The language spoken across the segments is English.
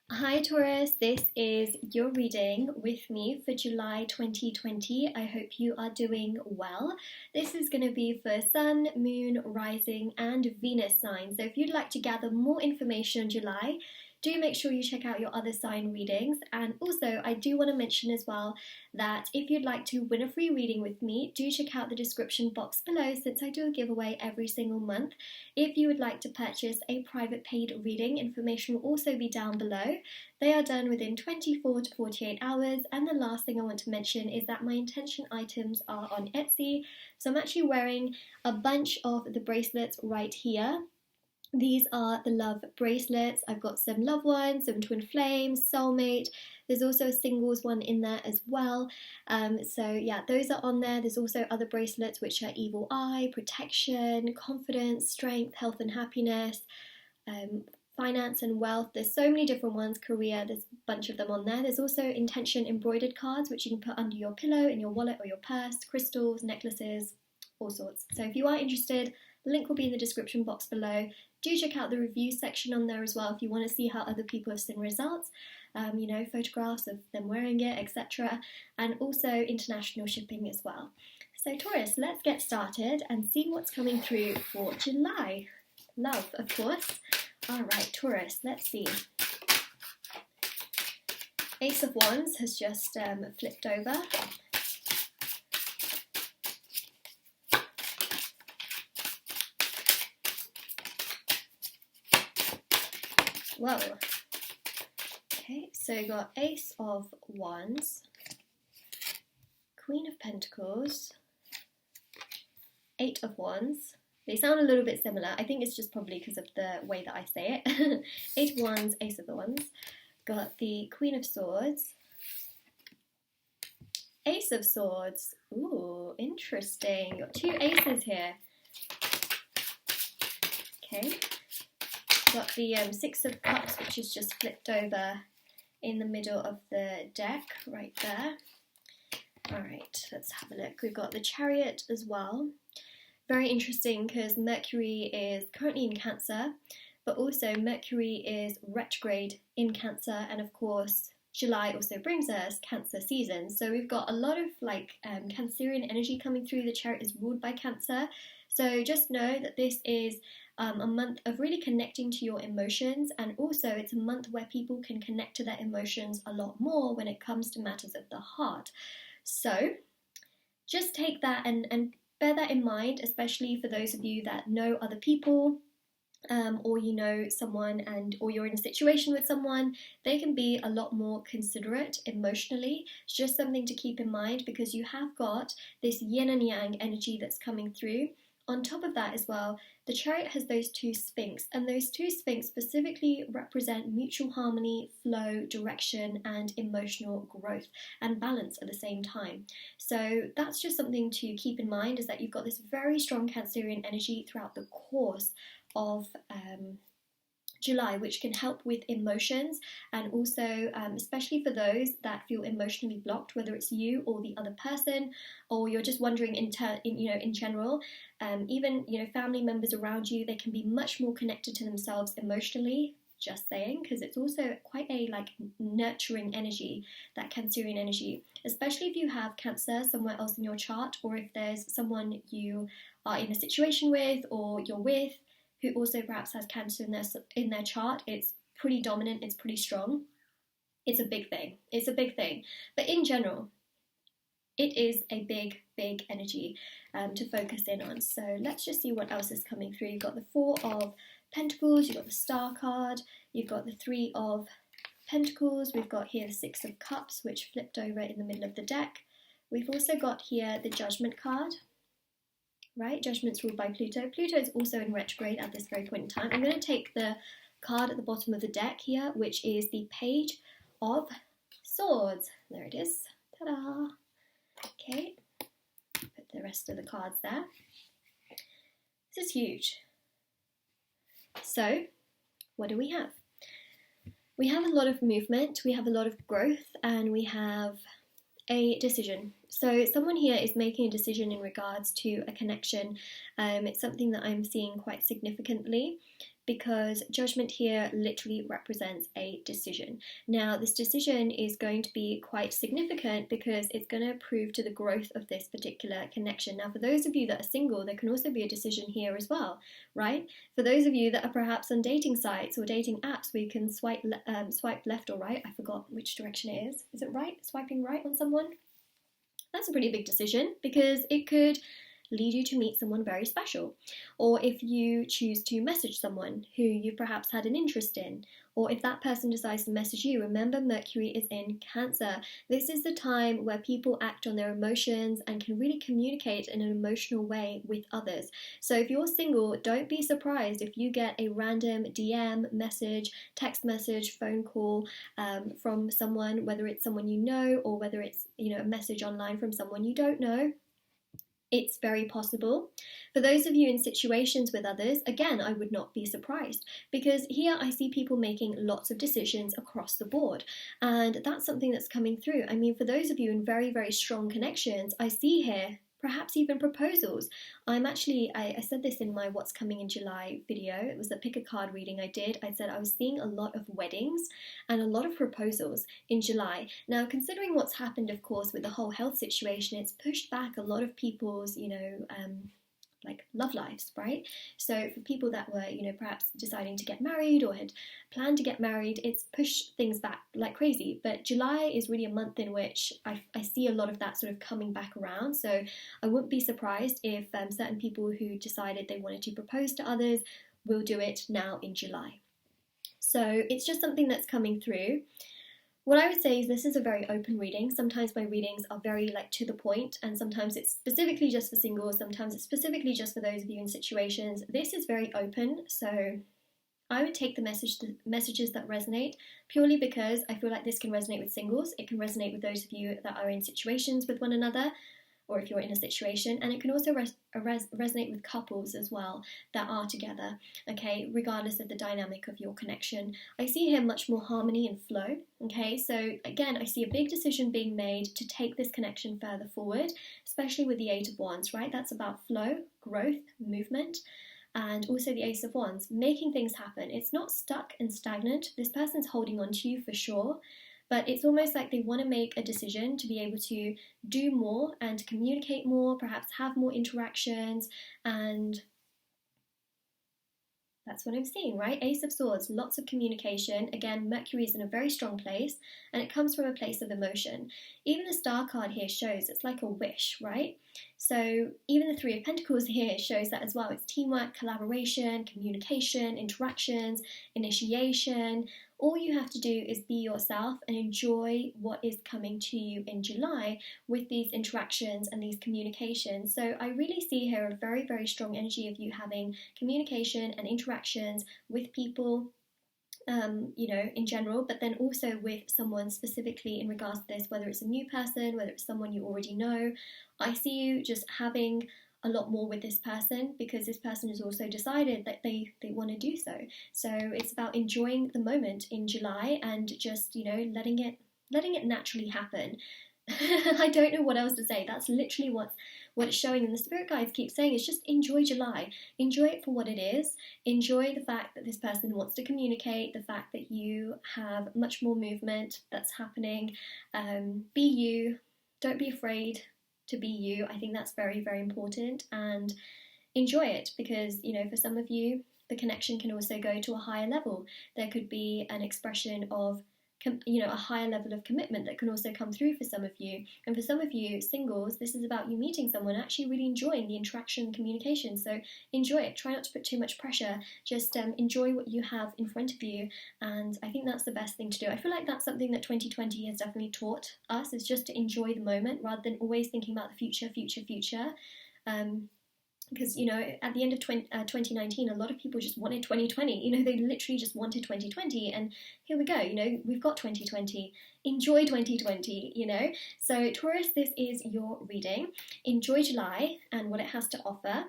Hi Taurus, this is your reading with me for July 2020. I hope you are doing well. This is going to be for Sun, Moon, Rising and Venus signs. So if you'd like to gather more information on July, do make sure you check out your other sign readings. And also I do want to mention as well that if you'd like to win a free reading with me, do check out the description box below since I do a giveaway every single month. If you would like to purchase a private paid reading, information will also be down below. They are done within 24 to 48 hours, and the last thing I want to mention is that my intention items are on Etsy. So I'm actually wearing a bunch of the bracelets right here. These are the love bracelets. I've got some love ones, some twin flames, soulmate. There's also a singles one in there as well. So yeah, those are on there. There's also other bracelets which are evil eye, protection, confidence, strength, health and happiness, finance and wealth. There's so many different ones. Career, there's a bunch of them on there. There's also intention embroidered cards which you can put under your pillow, in your wallet or your purse, crystals, necklaces, all sorts. So if you are interested, the link will be in the description box below. Do check out the review section on there as well if you want to see how other people have seen results, photographs of them wearing it, etc. And also international shipping as well. So Taurus, let's get started and see what's coming through for July. Love, of course. Alright, Taurus, let's see. Ace of Wands has just flipped over. Whoa. Okay, so you got Ace of Wands, Queen of Pentacles, Eight of Wands. They sound a little bit similar. I think it's just probably because of the way that I say it. Eight of Wands, Ace of Wands. Got the Queen of Swords, Ace of Swords. Ooh, interesting. Got two aces here. Okay. Got the Six of Cups, which is just flipped over in the middle of the deck, right there. Alright, let's have a look. We've got the Chariot as well. Very interesting because Mercury is currently in Cancer, but also Mercury is retrograde in Cancer, and of course July also brings us Cancer season. So we've got a lot of Cancerian energy coming through. The Chariot is ruled by Cancer. So just know that this is a month of really connecting to your emotions, and also it's a month where people can connect to their emotions a lot more when it comes to matters of the heart. So just take that and bear that in mind, especially for those of you that know other people, or you know someone or you're in a situation with someone. They can be a lot more considerate emotionally. It's just something to keep in mind because you have got this yin and yang energy that's coming through. On top of that as well, the Chariot has those two Sphinx, and those two Sphinx specifically represent mutual harmony, flow, direction, and emotional growth and balance at the same time. So that's just something to keep in mind, is that you've got this very strong Cancerian energy throughout the course of July, which can help with emotions, and also especially for those that feel emotionally blocked, whether it's you or the other person, or you're just wondering in general, even family members around you, they can be much more connected to themselves emotionally. Just saying, because it's also quite a nurturing energy, that Cancerian energy, especially if you have Cancer somewhere else in your chart, or if there's someone you are in a situation with or you're with who also perhaps has Cancer in their chart. It's pretty dominant, it's pretty strong. It's a big thing. It's a big thing. But in general, it is a big, big energy to focus in on. So let's just see what else is coming through. You've got the Four of Pentacles, you've got the Star card, you've got the Three of Pentacles, we've got here the Six of Cups, which flipped over in the middle of the deck. We've also got here the Judgment card. Right, Judgment's ruled by Pluto. Pluto is also in retrograde at this very point in time. I'm going to take the card at the bottom of the deck here, which is the Page of Swords. There it is. Ta-da! Okay, put the rest of the cards there. This is huge. So, what do we have? We have a lot of movement, we have a lot of growth, and we have a decision. So someone here is making a decision in regards to a connection. It's something that I'm seeing quite significantly. because judgment here literally represents a decision. Now, this decision is going to be quite significant because it's going to prove to the growth of this particular connection. Now, for those of you that are single, there can also be a decision here as well, right? For those of you that are perhaps on dating sites or dating apps where you can swipe left or right, I forgot which direction it is. Is it right? Swiping right on someone? That's a pretty big decision because it could lead you to meet someone very special. Or if you choose to message someone who you perhaps had an interest in, or if that person decides to message you, remember Mercury is in Cancer. This is the time where people act on their emotions and can really communicate in an emotional way with others. So if you're single, don't be surprised if you get a random DM message, text message, phone call from someone, whether it's someone you know or whether it's a message online from someone you don't know. It's very possible. For those of you in situations with others, again, I would not be surprised because here I see people making lots of decisions across the board, and that's something that's coming through. I mean, for those of you in very, very strong connections, I see here perhaps even proposals. I said this in my What's Coming in July video. It was a pick a card reading I did. I said I was seeing a lot of weddings and a lot of proposals in July. Now, considering what's happened, of course, with the whole health situation, it's pushed back a lot of people's, like love lives, right? So for people that were, perhaps deciding to get married or had planned to get married, it's pushed things back like crazy. But July is really a month in which I see a lot of that sort of coming back around. So I wouldn't be surprised if certain people who decided they wanted to propose to others will do it now in July. So it's just something that's coming through. What I would say is this is a very open reading. Sometimes my readings are very to the point, and sometimes it's specifically just for singles, sometimes it's specifically just for those of you in situations. This is very open, so I would take the messages that resonate purely because I feel like this can resonate with singles, it can resonate with those of you that are in situations with one another, or if you're in a situation, and it can also resonate with couples as well that are together, okay, regardless of the dynamic of your connection. I see here much more harmony and flow, okay, so again, I see a big decision being made to take this connection further forward, especially with the Eight of Wands, right? That's about flow, growth, movement, and also the Ace of Wands, making things happen. It's not stuck and stagnant. This person's holding on to you for sure, but it's almost like they want to make a decision to be able to do more and communicate more, perhaps have more interactions, and that's what I'm seeing, right? Ace of Swords, lots of communication. Again, Mercury is in a very strong place, and it comes from a place of emotion. Even the Star card here shows it's like a wish, right? So even the Three of Pentacles here shows that as well. It's teamwork, collaboration, communication, interactions, initiation. All you have to do is be yourself and enjoy what is coming to you in July with these interactions and these communications. So I really see here a very, very strong energy of you having communication and interactions with people, in general, but then also with someone specifically in regards to this, whether it's a new person, whether it's someone you already know. I see you just having a lot more with this person because this person has also decided that they want to do so. So it's about enjoying the moment in July and just, letting it naturally happen. I don't know what else to say. That's literally what it's showing, and the spirit guides keep saying is just enjoy July. Enjoy it for what it is. Enjoy the fact that this person wants to communicate, the fact that you have much more movement that's happening. Be you. Don't be afraid to be you. I think that's very, very important, and enjoy it because, for some of you, the connection can also go to a higher level. There could be an expression of a higher level of commitment that can also come through for some of you. And for some of you singles, this is about you meeting someone, actually really enjoying the interaction and communication. So enjoy it. Try not to put too much pressure. Just enjoy what you have in front of you. And I think that's the best thing to do. I feel like that's something that 2020 has definitely taught us, is just to enjoy the moment rather than always thinking about the future. Because, at the end of 2019, a lot of people just wanted 2020. They literally just wanted 2020. And here we go, we've got 2020. Enjoy 2020, So Taurus, this is your reading. Enjoy July and what it has to offer.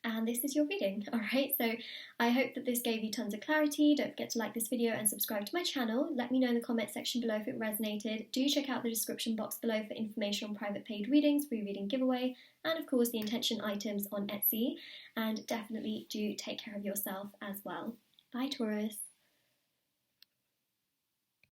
And this is your reading, alright? So I hope that this gave you tons of clarity. Don't forget to like this video and subscribe to my channel. Let me know in the comment section below if it resonated. Do check out the description box below for information on private paid readings, free reading giveaway, and of course the intention items on Etsy. And definitely do take care of yourself as well. Bye, Taurus.